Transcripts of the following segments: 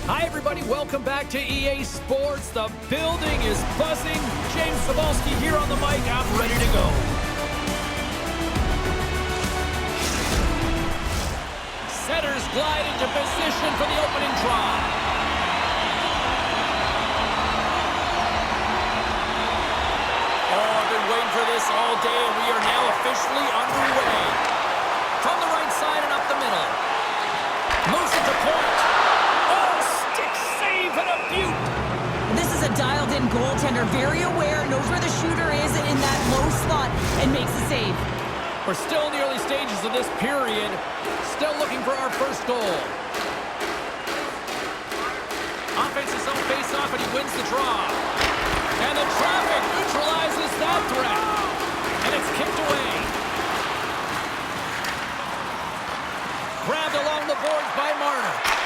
Hi, everybody. Welcome back to EA Sports. The building is buzzing. James Cybulski here on the mic. I'm ready to go. Setters glide into position for the opening try. Oh, I've been waiting for this all day, and we are now officially underway. From the right side and up the middle. Moves it to point. This is a dialed-in goaltender, very aware, knows where the shooter is in that low slot, and makes the save. We're still in the early stages of this period. Still looking for our first goal. Offensive zone face-off, and he wins the draw. And the traffic neutralizes that threat. And it's kicked away. Grabbed along the boards by Marner.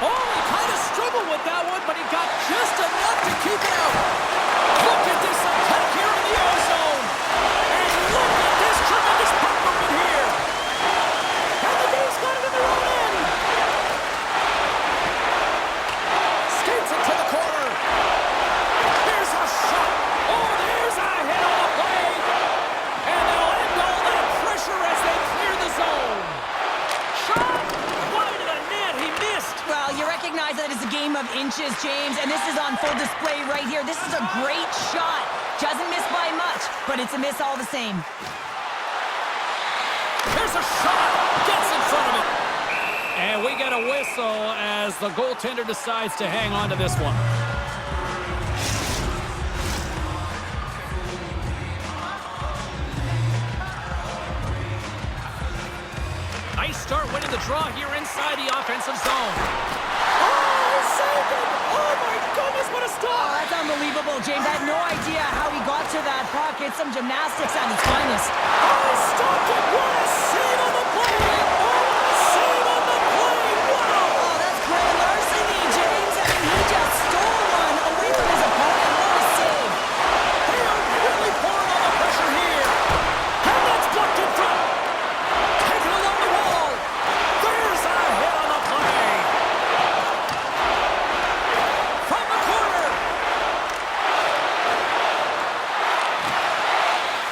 Oh, he kind of struggled with that one, but he got just enough to keep it out. Look at this attack here in the O-zone. And look at this tremendous puck movement here. And the Dave's got it in their own end. Skates it to the corner. There's a shot. Oh, there's a hit on the play. And they'll end all that pressure as they clear the zone. Shot. Wide of the net. He missed. Well, you recognize that it's a game of inches, James, and this is on full display right here. This is a great shot. Doesn't miss by much, but it's a miss all the same. There's a shot. Gets in front of it. And we get a whistle as the goaltender decides to hang on to this one. Nice start winning the draw here inside the offensive zone. Oh, he saved it! Oh, my goodness, what a stop! Oh, that's unbelievable, James. I had no idea how he got to that puck. It's some gymnastics at its finest. Oh, he stopped it! What a save on the play! Oh, what a save on the play! Wow! Oh, that's grand larceny, James. I mean, he just stole one away from his opponent. What a save! They are really pouring on the pressure here. And that's blocked in front. Taken along the wall. There's a hit on the play. From the corner.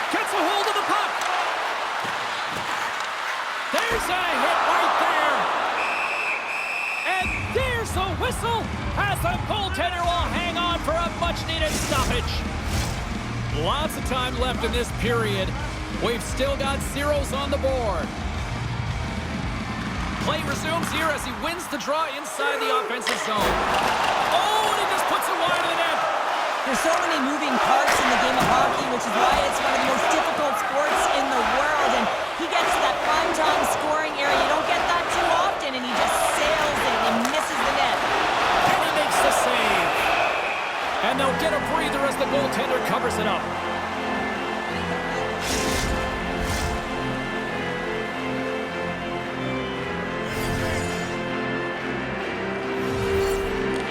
Gets a hold of the puck. There's a hit right there. And there's a whistle as the goaltender will hang on for a much-needed stoppage. Lots of time left in this period. We've still got zeros on the board. Play resumes here as he wins the draw inside the offensive zone. Oh, and he just puts it wide of the net. There's so many moving parts in the game of hockey, which is why it's one of the most difficult sports in the world. And he gets to that prime-time scoring area. You don't get that too often, and he just sails it and misses the net. And he makes the save. And they'll get a breather as the goaltender covers it up.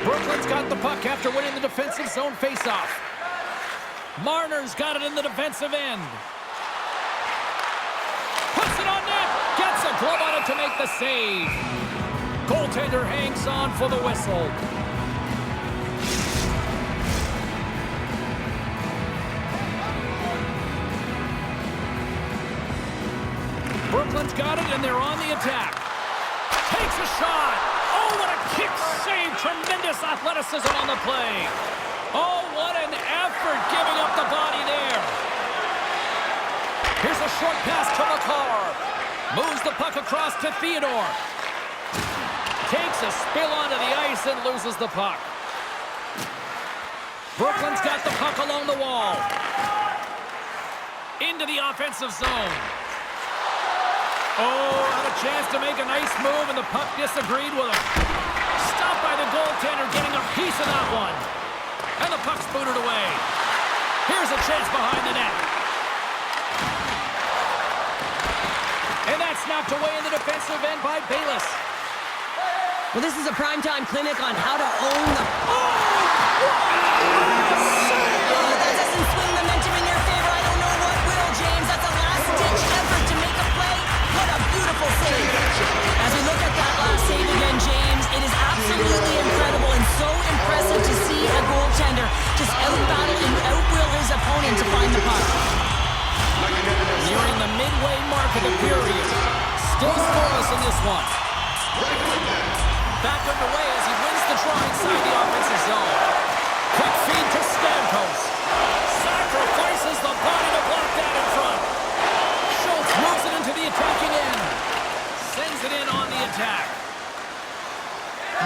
Brooklyn's got the puck after winning the defensive zone faceoff. Marner's got it in the defensive end. Puts it on net. Gets a glove on it to make the save. Goaltender hangs on for the whistle. Brooklyn's got it, and they're on the attack. Takes a shot. Oh, what a kick save. Tremendous athleticism on the play. Oh, what an effort giving up the body there. Here's a short pass to Makar. Moves the puck across to Theodore. Takes a spill onto the ice and loses the puck. Brooklyn's got the puck along the wall. Into the offensive zone. Oh, had a chance to make a nice move, and the puck disagreed with him. Stopped by the goaltender, getting a piece of that one. And the puck's booted away. Here's a chance behind the net. And that's knocked away in the defensive end by Bayless. Well, this is a primetime clinic on how to own the... that doesn't swing momentum in your favor. I don't know what will, James. That's a last-ditch effort to make a play. What a beautiful save. As we look at that last save again, James, it is absolutely incredible mark of the period. Still scoreless in this one. Back underway as he wins the draw inside the offensive zone. Quick feed to Stamkos. Sacrifices the body to block that in front. Schultz moves it into the attacking end. Sends it in on the attack.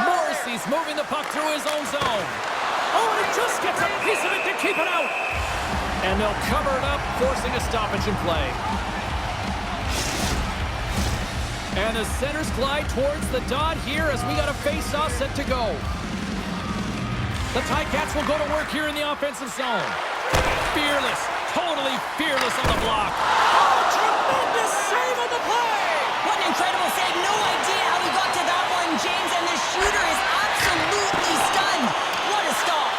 Morrissey's moving the puck through his own zone. Oh, and he just gets a piece of it to keep it out. And they'll cover it up, forcing a stoppage in play. And the centers glide towards the dot here as we got a face-off set to go. The Ticats will go to work here in the offensive zone. Fearless, totally fearless on the block. Oh, tremendous save on the play! What an incredible save. No idea how he got to that one, James, and the shooter is absolutely stunned. What a stop.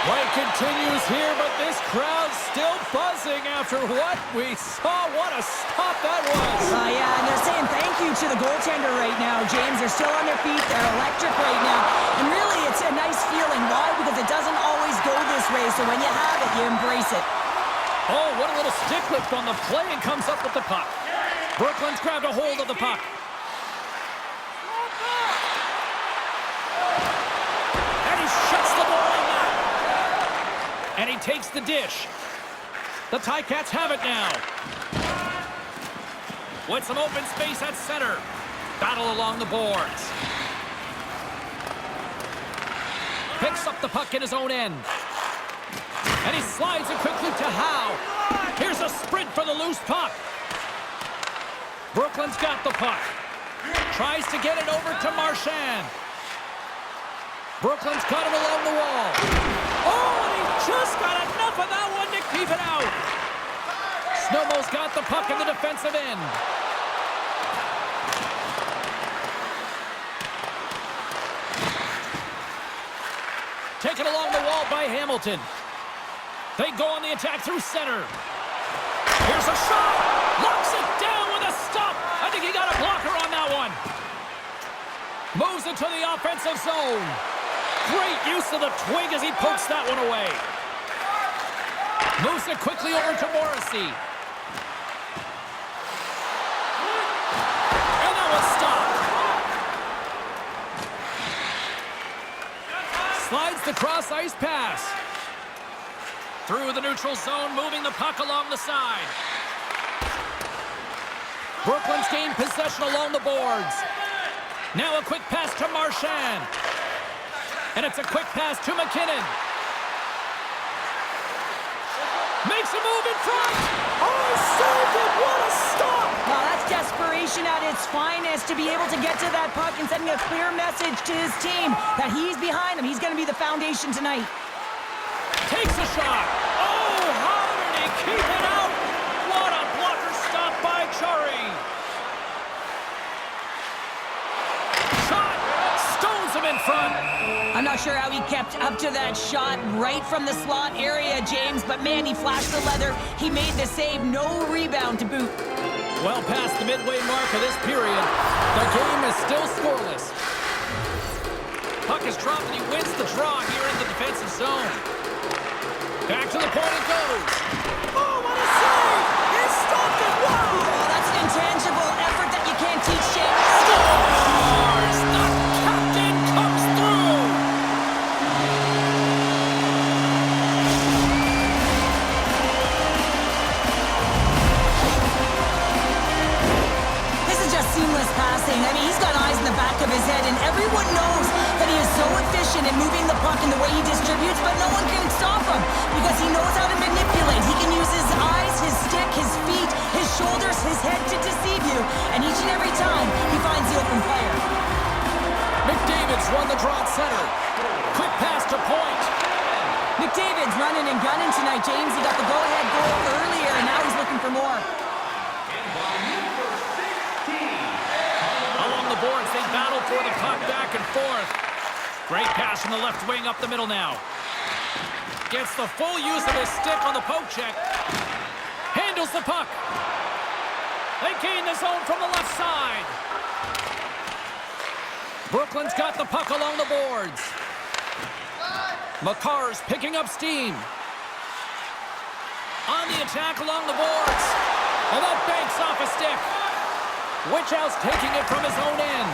Play continues here, but this crowd's still buzzing after what we saw. What a stop that was. Yeah, and they're saying thank you to the goaltender right now, James. They're still on their feet. They're electric right now. And really, it's a nice feeling. Why? Because it doesn't always go this way, so when you have it, you embrace it. Oh, what a little stick lift on the play and comes up with the puck. Brooklyn's grabbed a hold of the puck. And he shuts the ball on that. And he takes the dish. The Ticats have it now. With some open space at center. Battle along the boards. Picks up the puck in his own end. And he slides it quickly to Howe. Here's a sprint for the loose puck. Brooklyn's got the puck. Tries to get it over to Marchand. Brooklyn's got him along the wall. Oh, and he just got enough of that one to keep it out. Snowmo's got the puck in the defensive end. Taken along the wall by Hamilton. They go on the attack through center. Here's a shot. Locks it down with a stop. I think he got a blocker on that one. Moves into the offensive zone. Great use of the twig as he pokes that one away. Moves it quickly over to Morrissey. And that was stopped. Slides the cross-ice pass. Through the neutral zone, moving the puck along the side. Brooklyn's gained possession along the boards. Now a quick pass to Marchand. And it's a quick pass to McKinnon. Makes a move in front. Oh, saved it. What a stop. Well, that's desperation at its finest to be able to get to that puck and sending a clear message to his team that he's behind him. He's going to be the foundation tonight. Takes a shot. Oh, how did he keep it out? What a blocker stop by Chari. Shot. Stones him in front. I'm not sure how he kept up to that shot right from the slot area, James, but man, he flashed the leather. He made the save. No rebound to boot. Well past the midway mark of this period, the game is still scoreless. Puck is dropped and he wins the draw here in the defensive zone. Back to the point it goes. Oh, what a save! He stopped it! Wow! Oh, that's an intangible effort that you can't teach, James. Scores! The captain comes through! This is just seamless passing. I mean, he's got eyes in the back of his head, and everyone knows that he is so efficient in moving the puck in the way he distributes, but no one can stop him because he knows how to manipulate. He can use his eyes, his stick, his feet, his shoulders, his head to deceive you, and each and every time he finds the open player. McDavid's won the draw at center. Quick pass to point. McDavid's running and gunning tonight, James. He got the go-ahead goal earlier, and now he's looking for more. Along the boards, they battle for the puck back and forth. Great pass from the left wing up the middle now. Gets the full use of his stick on the poke check. Handles the puck. They gain the zone from the left side. Brooklyn's got the puck along the boards. Makar's picking up steam. On the attack along the boards. And that banks off a stick. Witchhouse taking it from his own end.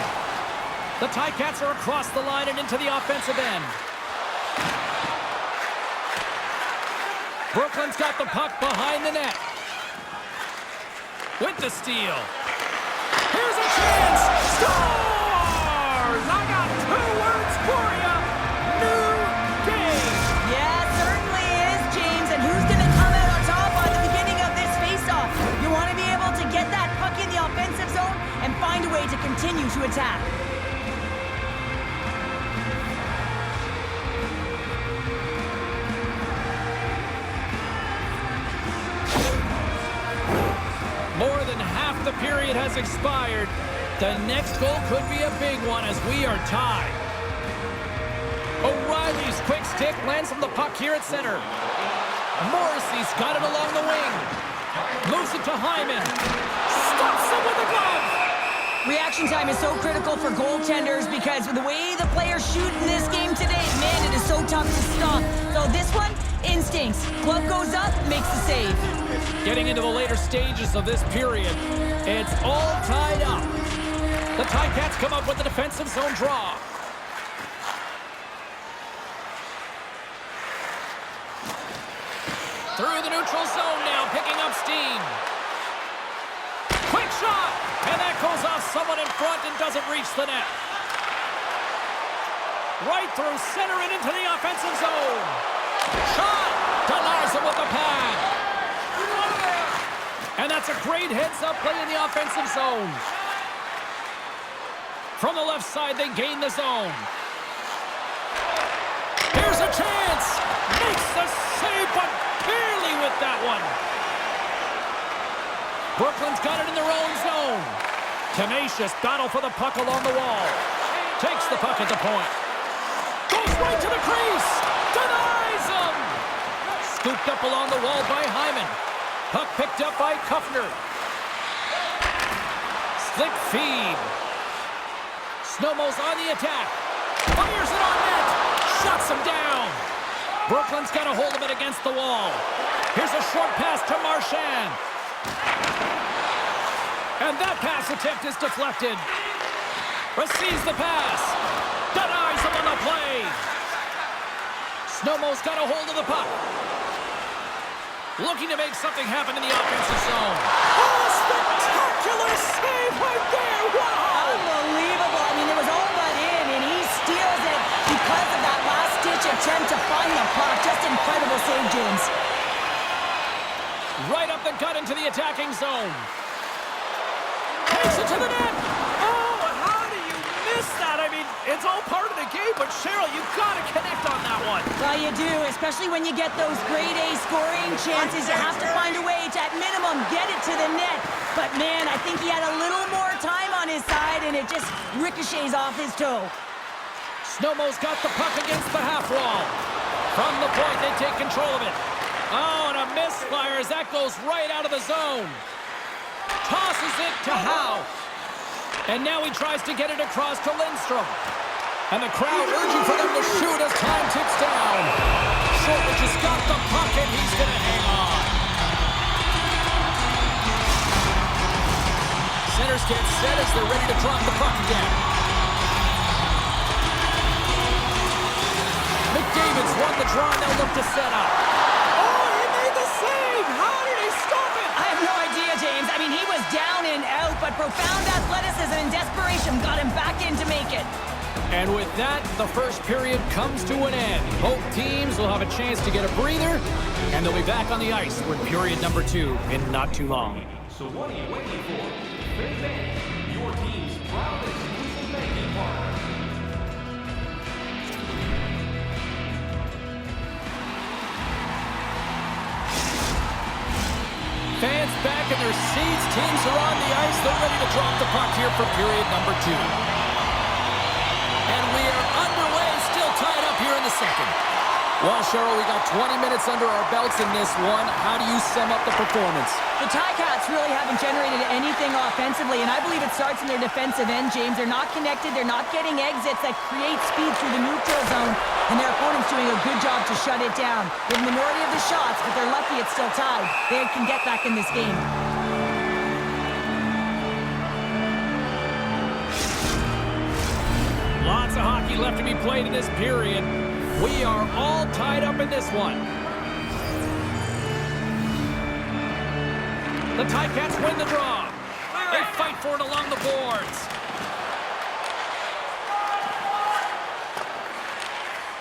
The Ticats are across the line and into the offensive end. Brooklyn's got the puck behind the net. With the steal. Here's a chance. Scores! I got 2 words for you. New game. Yeah, certainly is, James. And who's going to come out on top by the beginning of this faceoff? You want to be able to get that puck in the offensive zone and find a way to continue to attack. More than half the period has expired. The next goal could be a big one as we are tied. O'Reilly's quick stick lands from the puck here at center. Morrissey's got it along the wing. Moves it to Hyman. Stops him with a glove. Reaction time is so critical for goaltenders because with the way the players shoot in this game today, man, it is so tough to stop. So this one, instincts. Glove goes up, makes the save. Getting into the later stages of this period, it's all tied up. The Ticats come up with the defensive zone draw. Through the neutral zone now, picking up steam. Quick shot! And that goes off someone in front and doesn't reach the net. Right through center and into the offensive zone. Shot! Denies him with the pad. And that's a great heads-up play in the offensive zone. From the left side, they gain the zone. Here's a chance! Makes the save, but barely with that one. Brooklyn's got it in their own zone. Tenacious battle for the puck along the wall. Takes the puck at the point. Goes right to the crease. Denies him. Scooped up along the wall by Hyman. Puck picked up by Kuffner. Slick feed. Snowmo's on the attack. Fires it on net. Shuts him down. Brooklyn's got a hold of it against the wall. Here's a short pass to Marchand. And that pass attempt is deflected. Receives the pass. Denies him on the play. Snowmo's got a hold of the puck. Looking to make something happen in the offensive zone. Oh, spectacular save right there. Wow. Unbelievable. I mean, it was all but in, and he steals it because of that last-ditch attempt to find the puck. Just incredible save, James. Right up the gut into the attacking zone. Takes it to the net. Oh, how do you miss that? I mean, it's all part of the game, but Cheryl, you've got to connect on that one. Well, you do, especially when you get those grade A scoring chances. You have to find a way to, at minimum, get it to the net. But, man, I think he had a little more time on his side, and it just ricochets off his toe. Snowmo's got the puck against the half wall. From the point, they take control of it. Oh, and a misfire as that goes right out of the zone. Tosses it to Howe. And now he tries to get it across to Lindstrom. And the crowd urging for them to shoot as time ticks down. Shortridge has got the puck and he's going to hang on. Centers get set as they're ready to drop the puck again. McDavid's won the draw and they'll look to set up. Oh, he made the save! How did he stop it? I have no idea, James. I mean, he was down and out, but profound athleticism and desperation got him back in to make it. And with that, the first period comes to an end. Both teams will have a chance to get a breather, and they'll be back on the ice for period number 2 in not too long. So what are you waiting for? Fifth Bank, your team's proud exclusive banking partner. Fans back in their seats. Teams are on the ice. They're ready to drop the puck here for period number 2. And we are underway, still tied up here in the second. Well, Cheryl, we got 20 minutes under our belts in this one. How do you sum up the performance? The Ticats really haven't generated anything offensively, and I believe it starts in their defensive end, James. They're not connected. They're not getting exits that create speed through the neutral zone, and their opponent's doing a good job to shut it down. They're the minority of the shots, but they're lucky it's still tied. They can get back in this game. left to be played in this period. We are all tied up in this one. The Ticats win the draw. They fight for it along the boards.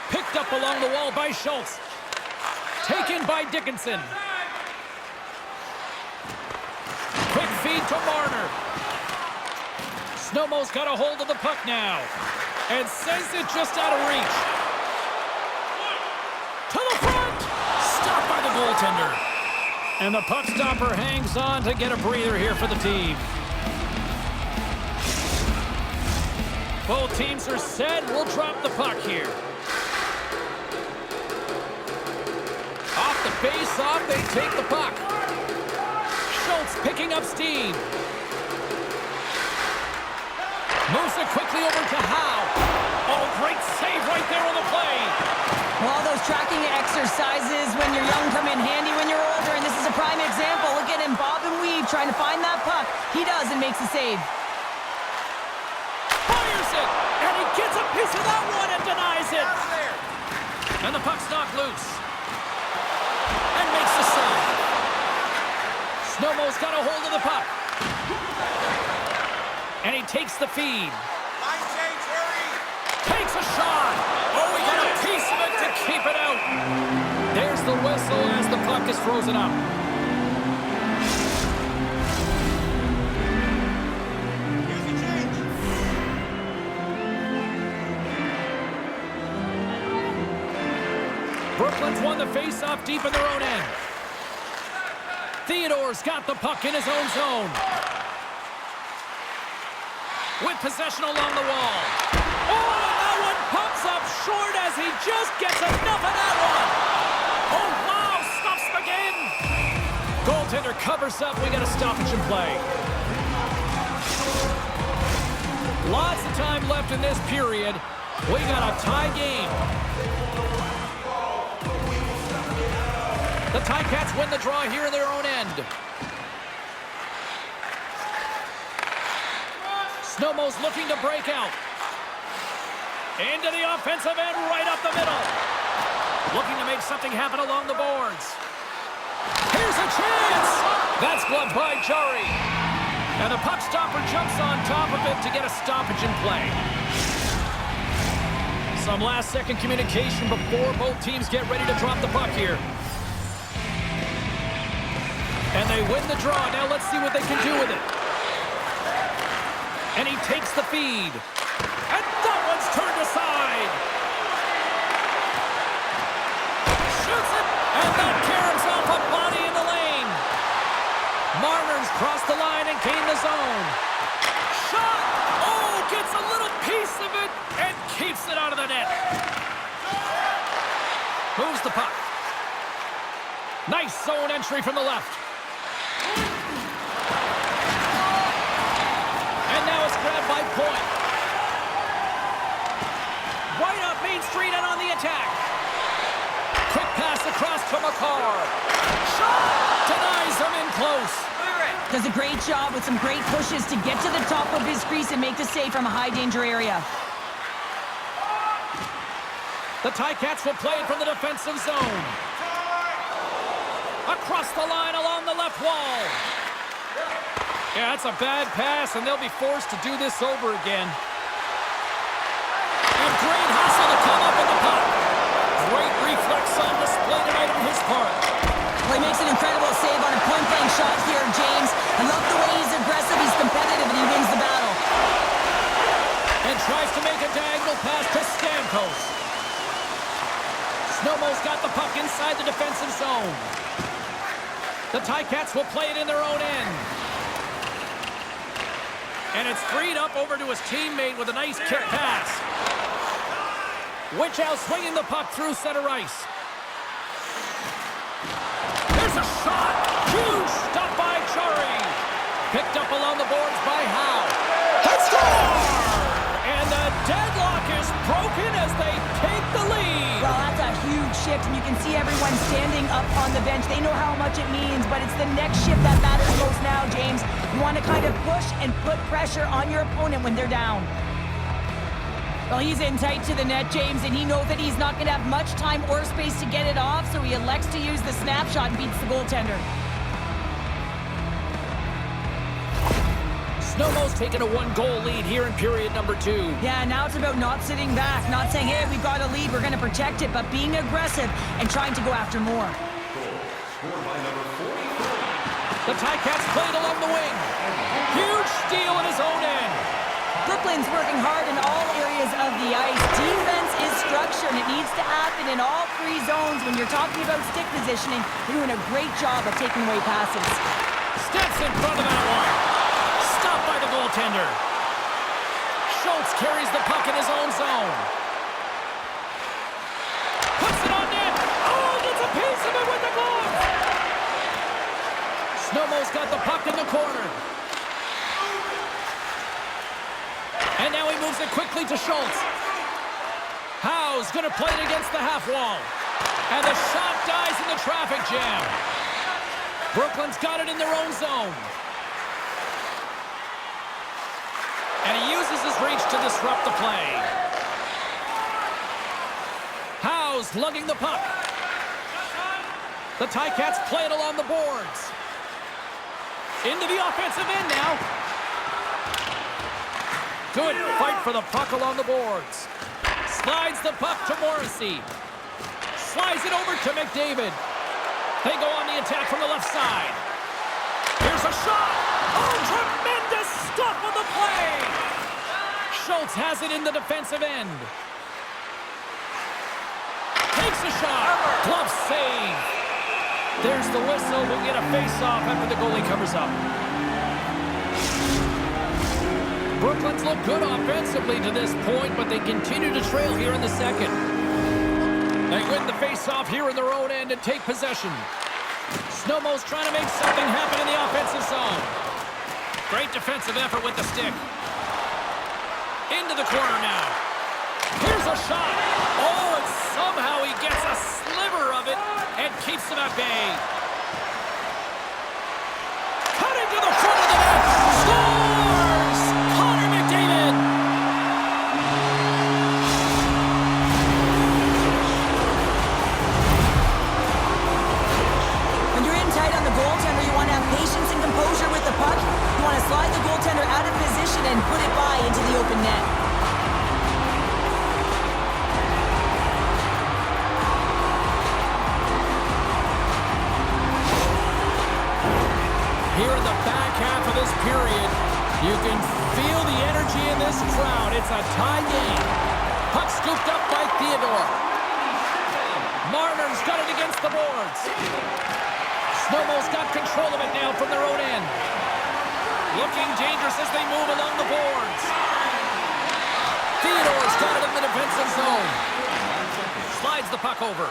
Picked up along the wall by Schultz. Taken by Dickinson. Quick feed to Marner. Snowmo's got a hold of the puck now. And sends it just out of reach. To the front! Stopped by the goaltender. And the puck stopper hangs on to get a breather here for the team. Both teams are set. We'll drop the puck here. Off the face-off, they take the puck. Schultz picking up steam. Moves it quickly over to Howe. Oh, great save right there on the play. Well, all those tracking exercises when you're young come in handy when you're older, and this is a prime example. Look at him bob and weave trying to find that puck. He does and makes a save. Fires it, and he gets a piece of that one and denies it. And the puck's knocked loose. And makes the save. Snowmo's got a hold of the puck. And he takes the feed. Takes a shot. Oh, he got a piece of it to keep it out. There's the whistle as the puck is frozen up. Brooklyn's won the face-off deep in their own end. Theodore's got the puck in his own zone. With possession along the wall. Oh, and that one pops up short as he just gets enough of that one. Oh, wow, stops again. Goaltender covers up. We got a stoppage in play. Lots of time left in this period. We got a tie game. The Ticats win the draw here in their own end. Snowmo's looking to break out. Into the offensive end, right up the middle. Looking to make something happen along the boards. Here's a chance! That's gloved by Jari. And the puck stopper jumps on top of it to get a stoppage in play. Some last-second communication before both teams get ready to drop the puck here. And they win the draw. Now let's see what they can do with it. And he takes the feed. And that one's turned aside. Shoots it. And that caroms off a body in the lane. Marner's crossed the line and gained the zone. Shot. Oh, gets a little piece of it and keeps it out of the net. Moves the puck. Nice zone entry from the left. Grabbed by Point. Right up Main Street and on the attack. Quick pass across to McCarr. Shot! Denies him in close. Does a great job with some great pushes to get to the top of his crease and make the save from a high-danger area. The Ticats will play it from the defensive zone. Across the line along the left wall. Yeah, that's a bad pass, and they'll be forced to do this over again. And great hustle to come up with the puck. Great reflex on display tonight on his part. Well, he makes an incredible save on a point-blank shot here, James. I love the way he's aggressive, he's competitive, and he wins the battle. And tries to make a diagonal pass to Stamkos. Snowmo's got the puck inside the defensive zone. The Ticats will play it in their own end. And it's freed up over to his teammate with a nice kick pass. Winchell swinging the puck through center ice. There's a shot. Huge stop by Chari. Picked up along the boards by Howe. And the deadlock is broken as they take the lead. Well, that's a huge shift, and you can see everyone standing up on the bench. They know how much it means, but it's the next shift that matters most now, James. You want to kind of push and put pressure on your opponent when they're down. Well, he's in tight to the net, James, and he knows that he's not going to have much time or space to get it off, so he elects to use the snapshot and beats the goaltender. Snowmo's taking a 1-goal lead here in period number 2. Yeah, now it's about not sitting back, not saying, hey, we've got a lead, we're going to protect it, but being aggressive and trying to go after more. Scored by number 43. The Ticats played along the wing. Huge steal in his own end. Brooklyn's working hard in all areas of the ice. Defense is structure, and it needs to happen in all 3 zones. When you're talking about stick positioning, they're doing a great job of taking away passes. Steps in front of that one. Stopped by the goaltender. Schultz carries the puck in his own zone. Puts it on net. Oh, gets a piece of it with the glove. Snowmo's got the puck in the corner. And now he moves it quickly to Schultz. Howe's going to play it against the half wall. And the shot dies in the traffic jam. Brooklyn's got it in their own zone. And he uses his reach to disrupt the play. Howe's lugging the puck. The Ticats play it along the boards. Into the offensive end now. Good fight for the puck along the boards. Slides the puck to Morrissey. Slides it over to McDavid. They go on the attack from the left side. Here's a shot. Oh, tremendous stop on the play. Schultz has it in the defensive end. Takes a shot. Glove save. There's the whistle. We'll get a face-off after the goalie covers up. Brooklyn's look good offensively to this point, but they continue to trail here in the second. They win the face-off here in their own end and take possession. Snowmo's trying to make something happen in the offensive zone. Great defensive effort with the stick. Into the corner now. Here's a shot. Oh, and somehow he gets a sliver of it and keeps them at bay. Cutting to the front of the net. Scores! Connor McDavid. When you're in tight on the goaltender, you want to have patience and composure with the puck. You want to slide the goaltender out of position and put it by into the open net. Here in the back half of this period, you can feel the energy in this crowd. It's a tie game. Puck scooped up by Theodore. Marner's got it against the boards. Snowmo's got control of it now from their own end. Looking dangerous as they move along the boards. Theodore's got it in the defensive zone. Slides the puck over.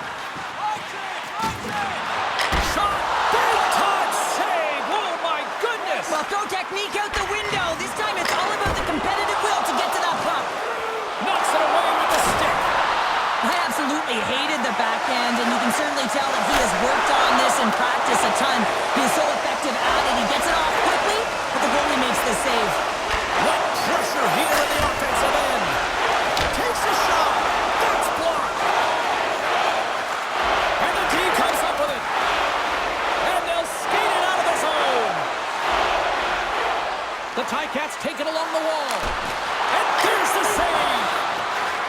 Shot! Big time save! Oh my goodness! Well, throw technique out the window. This time it's all about the competitive will to get to that puck. Knocks it away with the stick. I absolutely hated the backhand, and you can certainly tell that he has worked on this in practice a ton. He is so effective at it. He gets it off quickly, but the goalie makes the save. What pressure here in the offensive end. Takes a shot. That's blocked. And the team comes up with it. And they'll skate it out of the zone. The Ticats take it along the wall. And there's the save.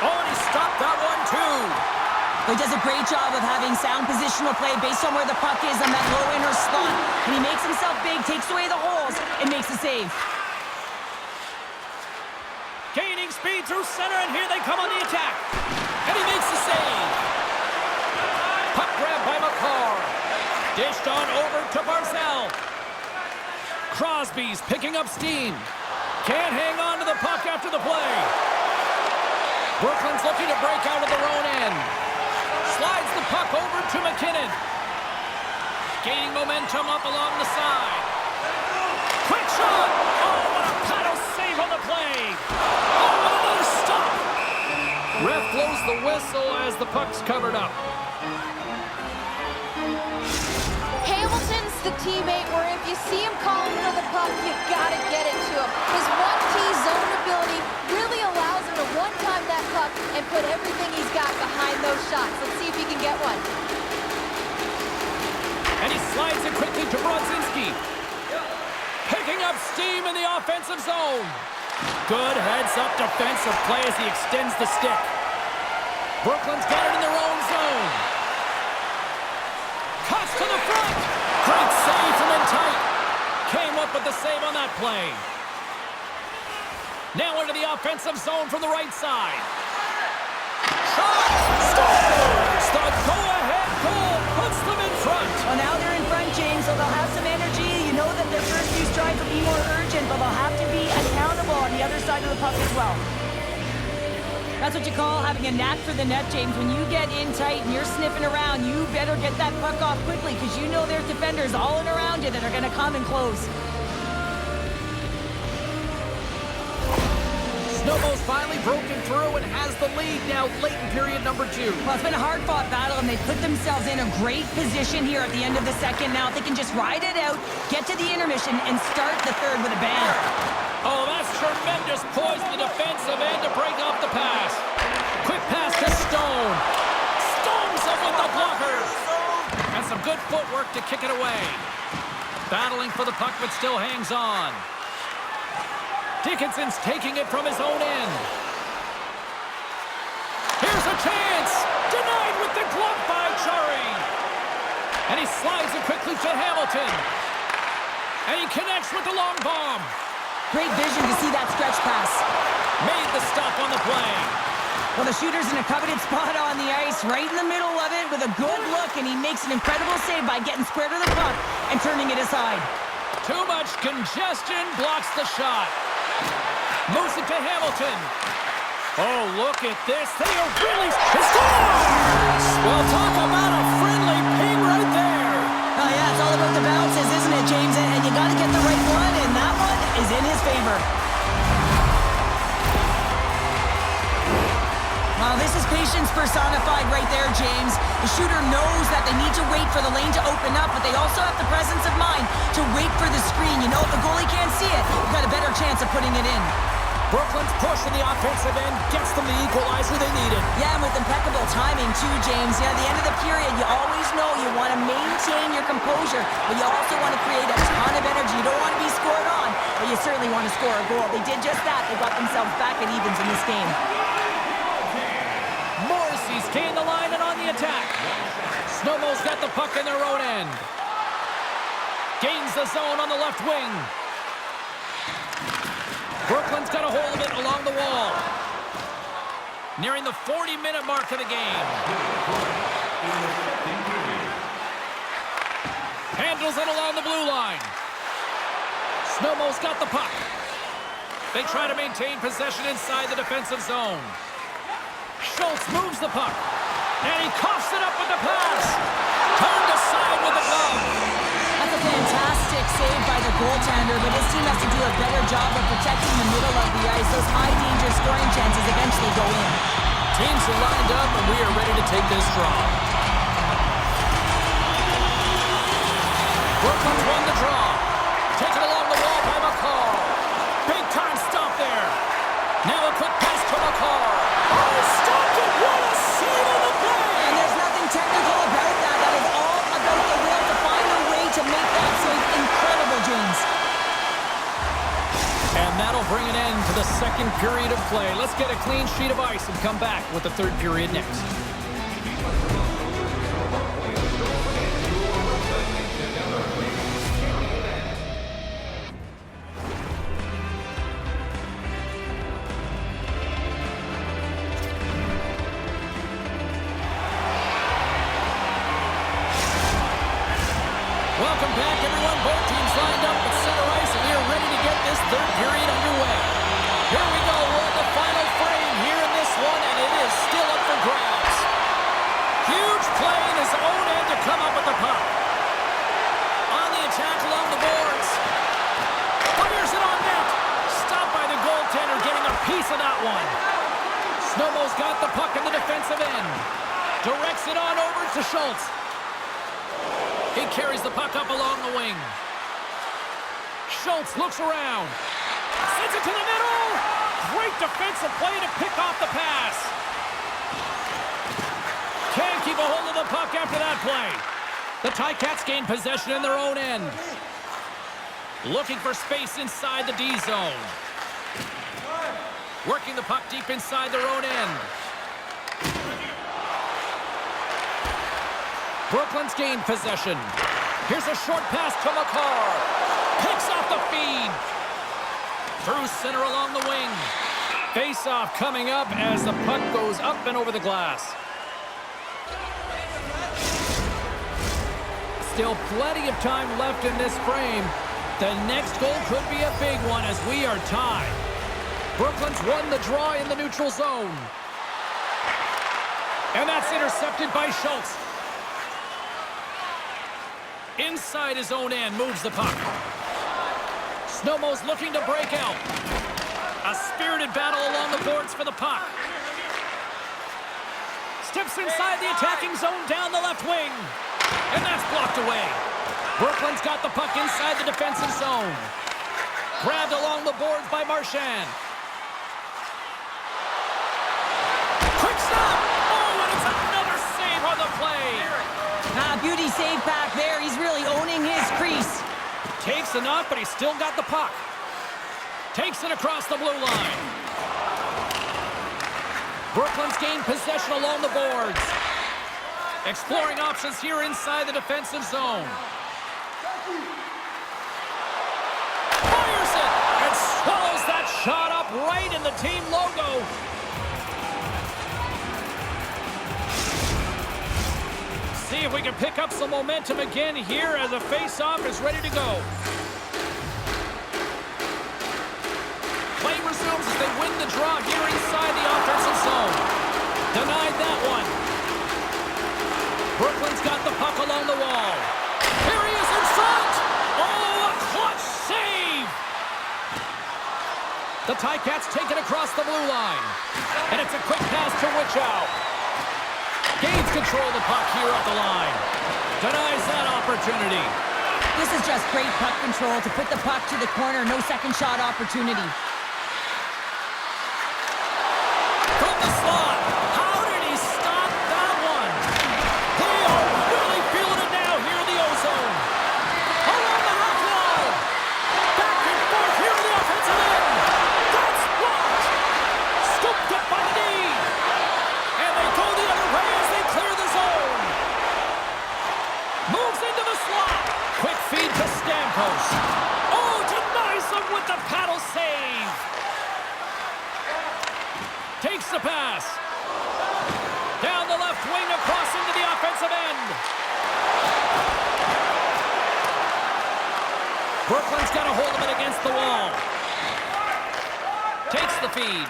Oh, and he stopped that one too. He does a great job of having sound positional play based on where the puck is on that low inner slot. And he makes himself big, takes away the holes, and makes the save. Gaining speed through center, and here they come on the attack. And he makes the save. Puck grab by McCarr. Dished on over to Barzal. Crosby's picking up steam. Can't hang on to the puck after the play. Brooklyn's looking to break out of their own end. Slides the puck over to McKinnon. Gaining momentum up along the side. Quick shot! Oh, what a paddle save on the play! Oh, what another stop! Ref blows the whistle as the puck's covered up. Hamilton's the teammate where if you see him calling for the puck, you gotta get it to him. His one-key zone ability really allows him to one-time that up steam in the offensive zone. Good heads-up defensive play as he extends the stick. Brooklyn's got it in their own zone. Cuts to the front. Great save from in tight. Came up with the save on that play. Now into the offensive zone from the right side. Shot! Scores! The go-ahead goal puts them in front. Well, now they're in front, James, so they'll have some energy. You know that their first few strides will be more urgent, but they'll have to be accountable on the other side of the puck as well. That's what you call having a knack for the net, James. When you get in tight and you're sniffing around, you better get that puck off quickly because you know there's defenders all in around you that are going to come and close. Snowball's finally broken through and has the lead now late in period number 2. Well, it's been a hard-fought battle, and they put themselves in a great position here at the end of the second. Now, if they can just ride it out, get to the intermission, and start the third with a bang. Oh, that's tremendous poise in the defensive end to break off the pass. Quick pass to Stone. Stone's up with the blocker. And some good footwork to kick it away. Battling for the puck, but still hangs on. Dickinson's taking it from his own end. Here's a chance. Denied with the glove by Chari. And he slides it quickly to Hamilton. And he connects with the long bomb. Great vision to see that stretch pass. Made the stop on the play. Well, the shooter's in a coveted spot on the ice, right in the middle of it with a good look, and he makes an incredible save by getting square to the puck and turning it aside. Too much congestion blocks the shot. Moves it to Hamilton. Oh, look at this. They are really... Scores! Well, talk about a friendly ping right there. Oh, yeah, it's all about the bounces, isn't it, James? And you got to get the right one, and that one is in his favor. Well, this is patience personified right there, James. The shooter knows that they need to wait for the lane to open up, but they also have the presence of mind to wait for the screen. You know, if the goalie can't see it, you've got a better chance of putting it in. Brooklyn's push in the offensive end gets them the equalizer they needed. Yeah, and with impeccable timing, too, James. Yeah, at the end of the period, you always know you want to maintain your composure, but you also want to create a ton of energy. You don't want to be scored on, but you certainly want to score a goal. They did just that. They got themselves back at evens in this game. Morrissey's gained the line and on the attack. Snowball's got the puck in their own end. Gains the zone on the left wing. Brooklyn's got a hold of it along the wall. Nearing the 40-minute mark of the game. Handles it along the blue line. Snowball's got the puck. They try to maintain possession inside the defensive zone. Schultz moves the puck. And he coughs it up with the pass. Turned aside with the glove. That's a fantastic save by the goaltender, but his team has to do a better job of protecting the middle of the ice. Those high-danger scoring chances eventually go in. Teams are lined up, and we are ready to take this draw. Brooklyn's won the draw. Taken along the wall by McCall. Big-time stop there. Now a quick pass to McCall. Oh, stopped it! What a save on the play! And there's nothing technical about that. That is all about the will to find a way to make that save incredible, James. And that'll bring an end to the second period of play. Let's get a clean sheet of ice and come back with the third period next. Welcome back, everyone. Both teams lined up at center ice, and we are ready to get this third period underway. Here we go. We're at the final frame here in this one, and it is still up for grabs. Huge play in his own end to come up with the puck. On the attack along the boards. Fires it on net. Stopped by the goaltender, getting a piece of that one. Snowball's got the puck in the defensive end. Directs it on over to Schultz. He carries the puck up along the wing. Schultz looks around. Sends it to the middle. Great defensive play to pick off the pass. Can't keep a hold of the puck after that play. The Ticats gain possession in their own end. Looking for space inside the D zone. Working the puck deep inside their own end. Brooklyn's gained possession. Here's a short pass to Makar. Picks off the feed. Through center along the wing. Face-off coming up as the puck goes up and over the glass. Still plenty of time left in this frame. The next goal could be a big one as we are tied. Brooklyn's won the draw in the neutral zone. And that's intercepted by Schultz. Inside his own end, moves the puck. Snowmo's looking to break out. A spirited battle along the boards for the puck. Steps inside the attacking zone down the left wing. And that's blocked away. Brooklyn's got the puck inside the defensive zone. Grabbed along the boards by Marchand. Quick stop! Oh, and it's another save on the play. Beauty save back there. He's really owning his crease. Takes a knock, but he's still got the puck. Takes it across the blue line. Brooklyn's gained possession along the boards. Exploring options here inside the defensive zone. Fires it and swallows that shot up right in the team logo. See if we can pick up some momentum again here as the face-off is ready to go. Play resumes as they win the draw here inside the offensive zone. Denied that one. Brooklyn's got the puck along the wall. Here he is in front! Oh, a clutch save! The Ticats take it across the blue line. And it's a quick pass to Wichow. Gains control of the puck here at the line. Denies that opportunity. This is just great puck control to put the puck to the corner. No second shot opportunity. From the slot. How did he stop that one? They are really feeling it now here in the O-zone. Along the half wall. Back and forth here in the offensive end. That's blocked. Scooped up by the knee. And they go the other way as they clear the zone. Moves into the slot. Quick feed to Stamkos. Oh, denies him with the paddle save. Takes the pass. Down the left wing across into the offensive end. Brooklyn's got a hold of it against the wall. Takes the feed.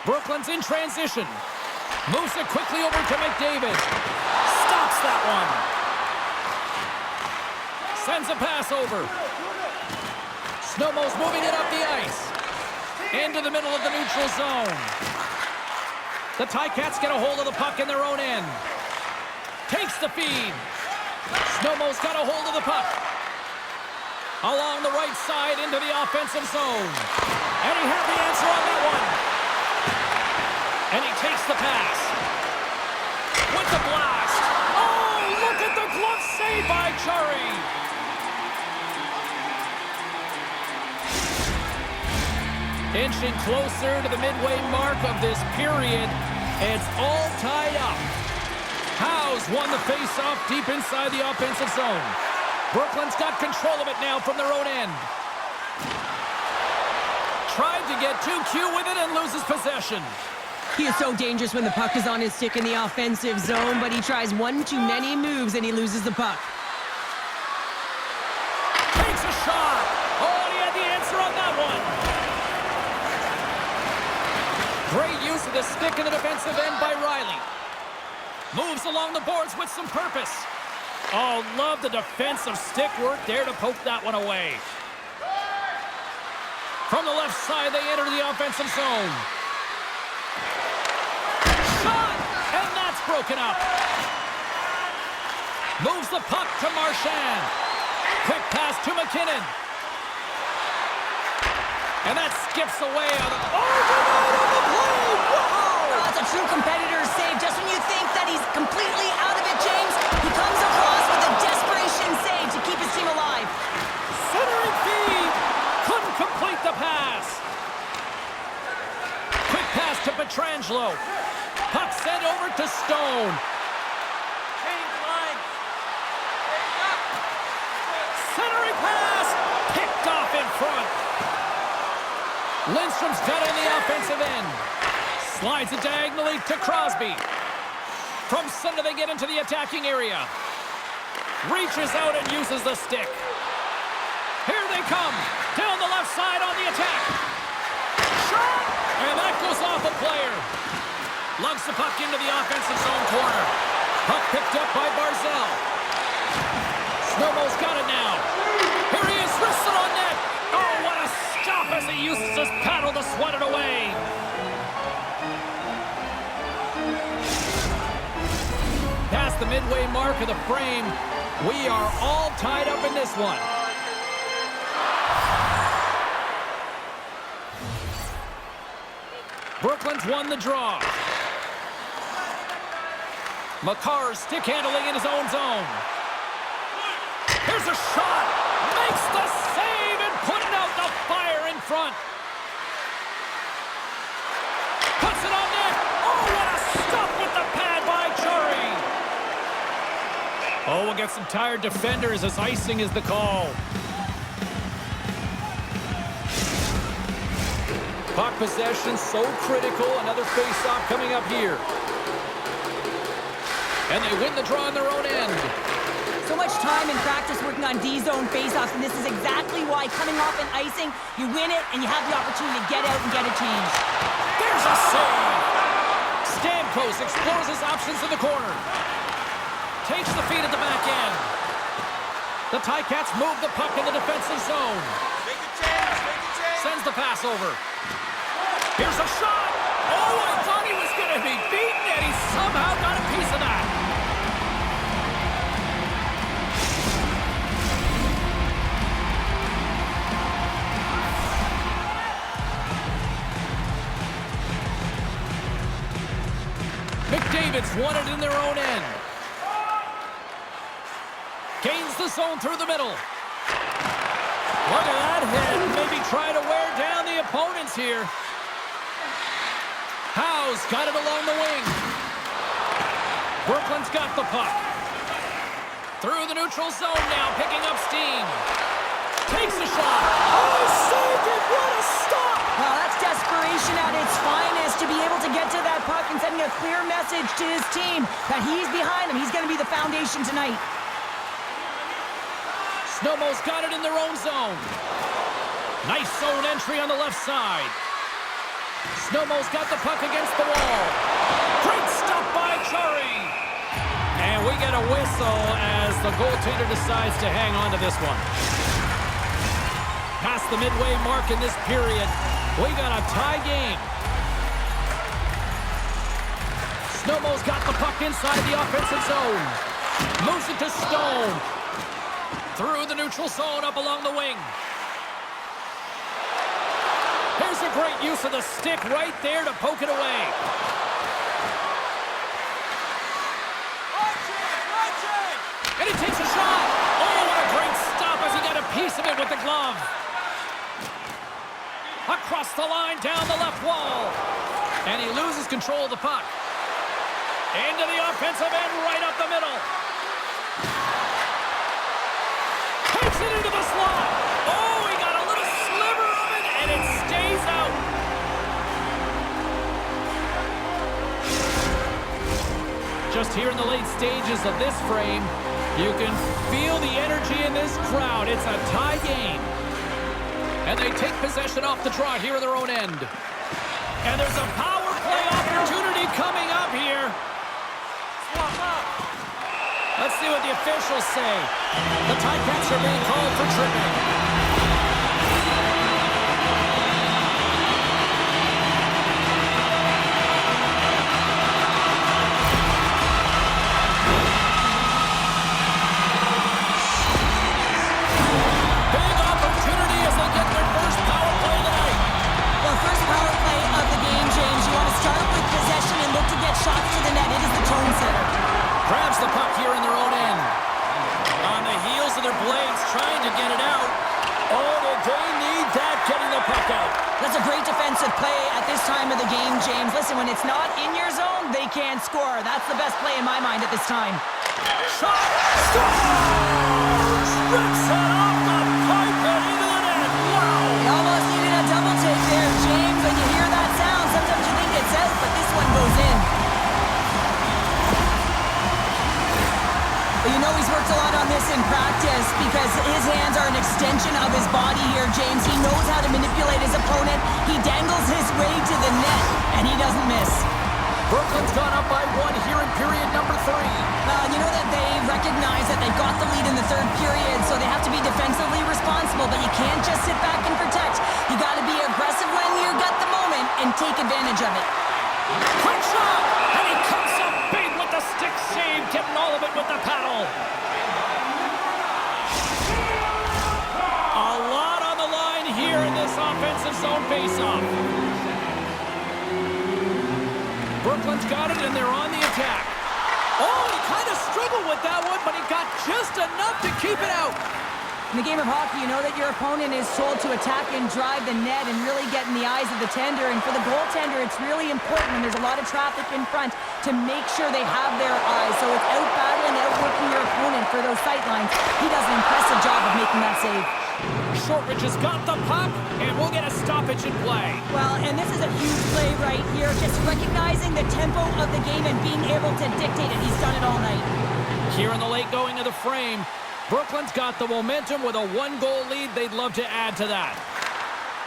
Brooklyn's in transition. Moves it quickly over to McDavid. Stops that one. Sends a pass over. Snowmo's moving it up the ice. Into the middle of the neutral zone. The Ticats get a hold of the puck in their own end. Takes the feed. Snowmo's got a hold of the puck. Along the right side into the offensive zone. And he had the answer on that one. And he takes the pass. With the blast. Oh, look at the glove save by Chari. Inching closer to the midway mark of this period. It's all tied up. Howe's won the face-off deep inside the offensive zone. Brooklyn's got control of it now from their own end. Tried to get too cute with it and loses possession. He is so dangerous when the puck is on his stick in the offensive zone, but he tries one too many moves and he loses the puck. Takes a shot. Oh, and he had the answer on that one. Great use of the stick in the defensive end by Riley. Moves along the boards with some purpose. Oh, love the defensive stick work there to poke that one away. From the left side, they enter the offensive zone. Shot! And that's broken up. Moves the puck to Marchand. Quick pass to McKinnon. And that skips away on the... Oh, denied on the play! Wow! That's a true competitor's save. Just when you think that he's completely out of it, James, he comes across with a desperation save to keep his team alive. Pietrangelo. Puck sent over to Stone. Centering pass. Picked off in front. Lindstrom's got it in the offensive end. Slides it diagonally to Crosby. From center, they get into the attacking area. Reaches out and uses the stick. Here they come. Down the left side on the attack. Shot! And that goes off a player. Lugs the puck into the offensive zone corner. Puck picked up by Barzal. Snowball's got it now. Here he is, wristed on net. Oh, what a stop as he uses his paddle to swat it away. Past the midway mark of the frame, we are all tied up in this one. Brooklyn's won the draw. Makar's stick handling in his own zone. Here's a shot. Makes the save and putting out the fire in front. Puts it on net. Oh, what a stop with the pad by Chari. Oh, we'll get some tired defenders as icing is the call. Puck possession so critical. Another face-off coming up here. And they win the draw on their own end. So much time in practice working on D-zone face-offs, and this is exactly why coming off an icing, you win it, and you have the opportunity to get out and get a change. There's a save! Stamkos explores his options in the corner. Takes the feed at the back end. The Ticats move the puck in the defensive zone. Sends the pass over. Here's a shot! Oh, I thought he was going to be beaten, and he somehow got a piece of that. McDavid's won it in their own end. Gains the zone through the middle. Look at that hit. Maybe try to wear down the opponents here. Howe's got it along the wing. Brooklyn's got the puck. Through the neutral zone now, picking up steam. Takes a shot. Oh, he saved it. What a stop. Well, that's desperation at its finest, to be able to get to that puck and sending a clear message to his team that he's behind them. He's going to be the foundation tonight. Snowball's got it in their own zone. Nice zone entry on the left side. Snowball's got the puck against the wall. Great stop by Chari. And we get a whistle as the goaltender decides to hang on to this one. Past the midway mark in this period, we got a tie game. Snowball's got the puck inside the offensive zone. Moves it to Stone. Through the neutral zone, up along the wing. Here's a great use of the stick right there to poke it away. And he takes a shot. Oh, what a great stop as he got a piece of it with the glove. Across the line, down the left wall. And he loses control of the puck. Into the offensive end, right up the middle. Takes it into the slot. Oh, he got a little sliver of it, and it stays out. Just here in the late stages of this frame, you can feel the energy in this crowd. It's a tie game. And they take possession off the draw here in their own end. And there's a power play opportunity coming up here. Let's see what the officials say. The Ticats are being called for tripping. Big opportunity as they get their first power play tonight. Well, first power play of the game, James. You want to start with possession and look to get shots to the net. It is the tone setter. Grabs the puck here in their own end. On the heels of their blades, trying to get it out. That's a great defensive play at this time of the game, James. Listen, when it's not in your zone, they can't score. That's the best play in my mind at this time. Shot! Scores! Rips it off the pipe and into the net. Wow! You almost needed a double take there, James. When you hear that sound, sometimes you think it's out, but this one goes in. But you know he's worked a lot on this in practice because his hands are an extension of his body here, James. He knows how to manipulate his opponent. He dangles his way to the net, and he doesn't miss. Brooklyn's gone up by 1 here in period number 3. You know that they recognize that they've got the lead in the third period, so they have to be defensively responsible, but you can't just sit back and protect. You got to be aggressive when you got the moment and take advantage of it. Quick shot! And he comes up big with the stick save, getting all of it with the paddle. A lot on the line here in this offensive zone faceoff. Brooklyn's got it, and they're on the attack. Oh, he kind of struggled with that one, but he got just enough to keep it out. In the game of hockey, you know that your opponent is told to attack and drive the net and really get in the eyes of the tender. And for the goaltender, it's really important when there's a lot of traffic in front to make sure they have their eyes. So it's out-battling, outworking your opponent for those sight lines. He does an impressive job of making that save. Shortridge has got the puck, and we'll get a stoppage in play. Well, and this is a huge play right here. Just recognizing the tempo of the game and being able to dictate it. He's done it all night. Here in the late going of the frame, Brooklyn's got the momentum with a 1-goal lead. They'd love to add to that.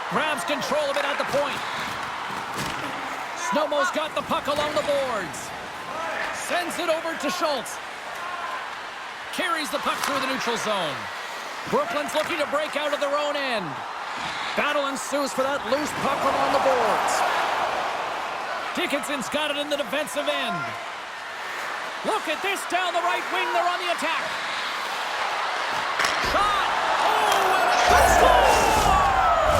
Grabs control of it at the point. Snowmo's got the puck along the boards. Sends it over to Schultz. Carries the puck through the neutral zone. Brooklyn's looking to break out of their own end. Battle ensues for that loose puck along the boards. Dickinson's got it in the defensive end. Look at this down the right wing. They're on the attack. Shot! Oh, and a score!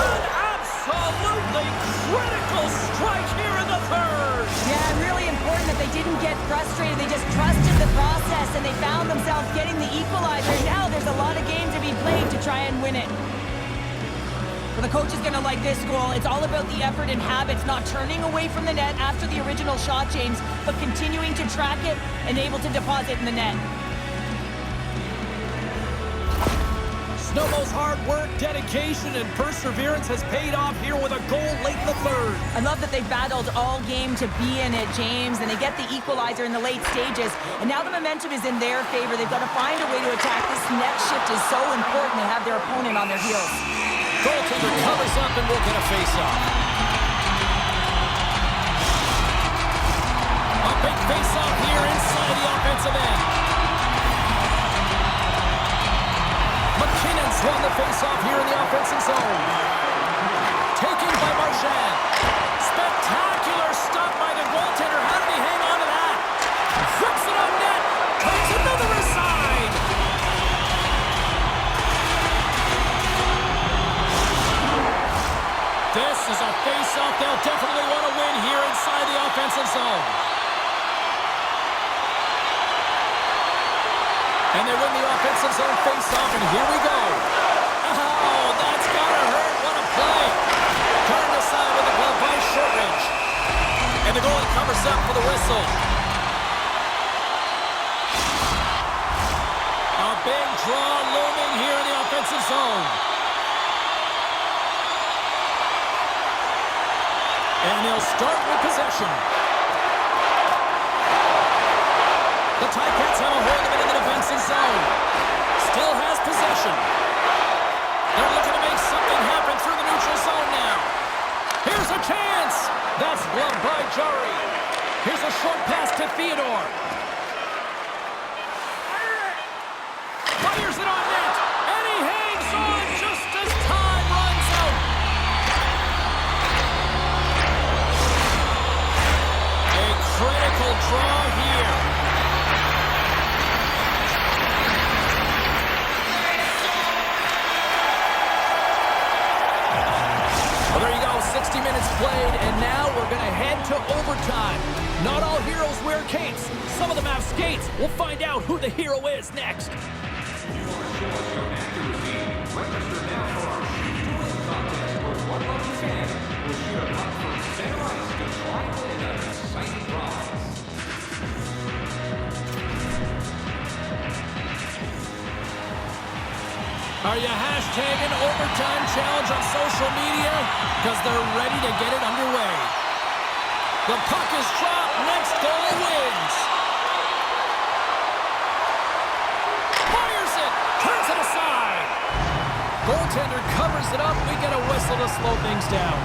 An absolutely critical strike here in the third. Yeah, really important that they didn't get frustrated. They just trusted the process, and they found themselves getting the equalizer. Now there's a lot of game to be played to try and win it. Well, the coach is going to like this goal. It's all about the effort and habits, not turning away from the net after the original shot, James, but continuing to track it and able to deposit in the net. Snowmo's hard work, dedication, and perseverance has paid off here with a goal late in the third. I love that they battled all game to be in it, James, and they get the equalizer in the late stages. And now the momentum is in their favor. They've got to find a way to attack. This next shift is so important to have their opponent on their heels. Goaltender covers up and we'll get a face-off. A big face-off here inside the offensive end. McKinnon's won the face-off here in the offensive zone. Taken by Marchand. Spectacular stop by the goaltender. How did he hang on to that? Flips it on net. Comes another aside. This is a face-off they'll definitely want to win here inside the offensive zone. And they win the offensive zone face-off, and here we go. Oh, that's gotta hurt. What a play. Turned aside with the glove by Shortridge. And the goalie covers up for the whistle. A big draw looming here in the offensive zone. And they'll start with possession. The Ticats have a hold of it in the defensive zone. Still has possession. They're looking to make something happen through the neutral zone now. Here's a chance. That's gloved by Jari. Here's a short pass to Theodore. Fires it on net. And he hangs on just as time runs out. A critical draw here. Well, there you go, 60 minutes played, and now we're going to head to overtime. Not all heroes wear capes. Some of them have skates. We'll find out who the hero is next. You are showing your accuracy. Register now for our Shoot Contest with 1 lucky fan. Hashtag an overtime challenge on social media because they're ready to get it underway. The puck is dropped. Next goal wins. Fires it. Turns it aside. Goaltender covers it up. We get a whistle to slow things down.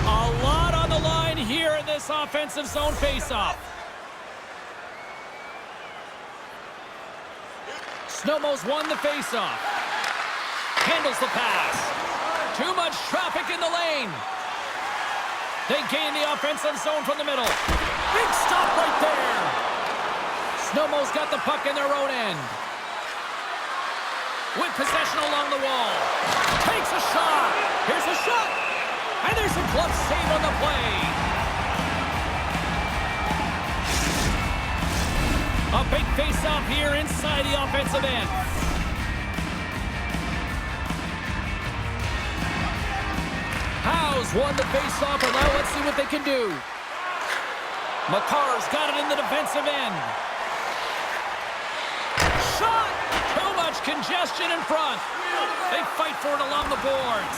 A lot on the line here in this offensive zone faceoff. Snowmo's won the faceoff. Handles the pass. Too much traffic in the lane. They gain the offensive zone from the middle. Big stop right there. Snowmo's got the puck in their own end. With possession along the wall. Takes a shot. Here's a shot. And there's a glove save on the play. A big face-off here inside the offensive end. Howe's won the face-off, and now let's see what they can do. Makar's got it in the defensive end. Shot! Too much congestion in front. They fight for it along the boards.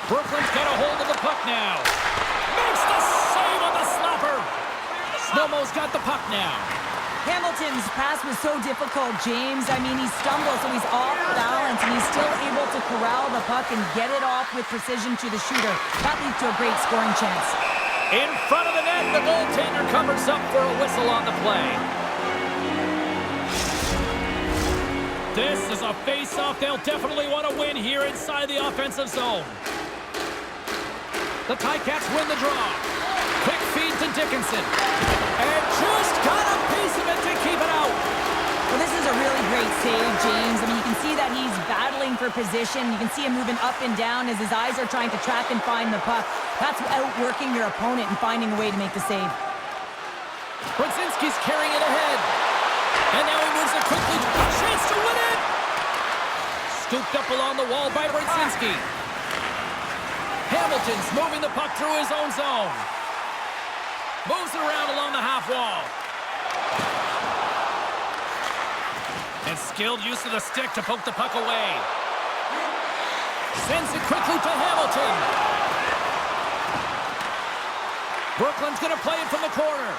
Brooklyn's got a hold of the puck now. Makes the save on the slapper. Snowmo's got the puck now. Hamilton's pass was so difficult, James. I mean, he stumbles, so he's off balance, and he's still able to corral the puck and get it off with precision to the shooter. That leads to a great scoring chance. In front of the net, the goaltender covers up for a whistle on the play. This is a face-off they'll definitely want to win here inside the offensive zone. The Ticats win the draw. Quick feed to Dickinson. And just got a piece of it to keep it out. Well, this is a really great save, James. I mean, you can see that he's battling for position. You can see him moving up and down as his eyes are trying to track and find the puck. That's outworking your opponent and finding a way to make the save. Brzezinski's carrying it ahead. And now he moves it quickly. A chance to win it. Scooped up along the wall by Brzezinski. Hamilton's moving the puck through his own zone. Moves it around along the half wall. And skilled use of the stick to poke the puck away. Sends it quickly to Hamilton. Brooklyn's going to play it from the corner.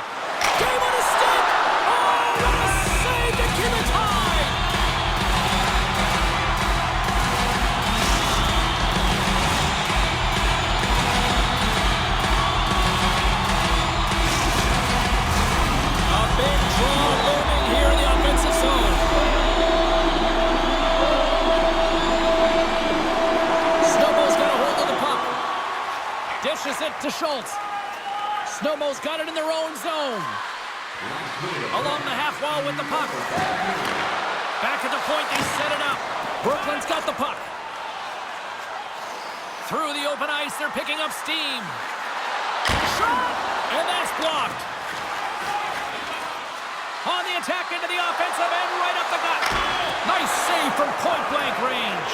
Game on a stick! Oh, what a save to keep it tied! Big draw looming here in the offensive zone. Snowmo's got a hold of the puck. Dishes it to Schultz. Snowmo's got it in their own zone. Along the half wall with the puck. Back at the point, they set it up. Brooklyn's got the puck. Through the open ice, they're picking up steam. Shot! And that's blocked. On the attack into the offensive end, right up the gut. Nice save from point-blank range.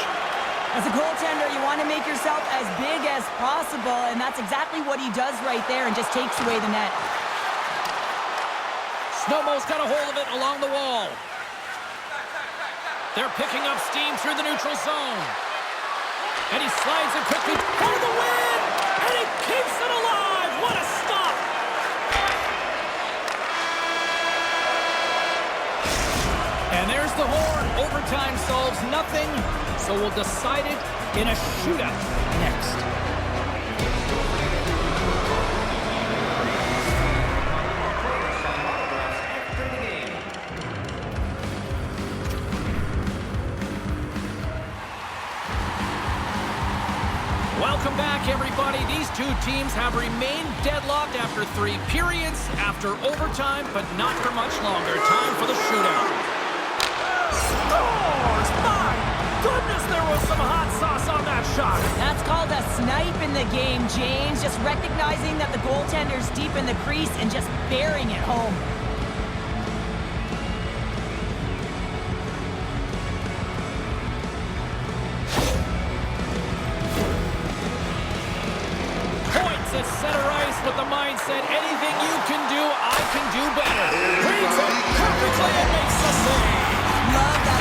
As a goaltender, you want to make yourself as big as possible, and that's exactly what he does right there and just takes away the net. Snowmo's got a hold of it along the wall. They're picking up steam through the neutral zone. And he slides it quickly for the win! And he keeps it alive! What a stop! And there's the horn. Overtime solves nothing, so we'll decide it in a shootout next. Welcome back, everybody. These two teams have remained deadlocked after 3 periods, after overtime, but not for much longer. Time for the shootout. Scores! My goodness, there was some hot sauce on that shot. That's called a snipe in the game, James. Just recognizing that the goaltender's deep in the crease and just burying it home. Points at center ice with the mindset, anything you can do, I can do better. Reads it perfectly and makes the save. Love that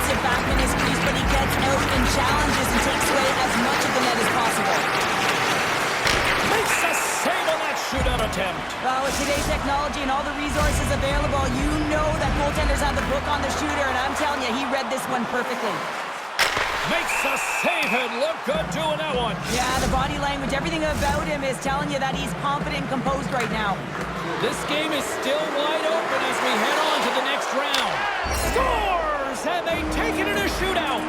it back in his crease, but he gets out and challenges and takes away as much of the net as possible. Makes a save on that shootout attempt. Well, with today's technology and all the resources available, you know that goaltenders have the book on the shooter, and I'm telling you, he read this one perfectly. Makes a save and look good doing that one. Yeah, the body language, everything about him is telling you that he's confident and composed right now. This game is still wide open as we head on to the next round. Scores! And they take it in a shootout.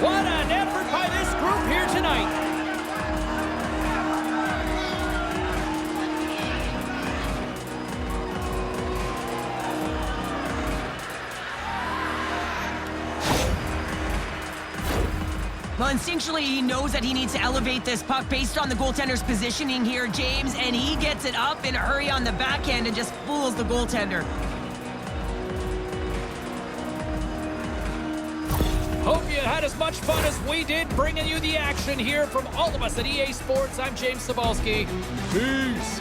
What an effort by this group here tonight. Well, instinctually, he knows that he needs to elevate this puck based on the goaltender's positioning here, James, and he gets it up in a hurry on the backhand and just fools the goaltender. Hope you had as much fun as we did bringing you the action here from all of us at EA Sports. I'm James Cybulski. Peace.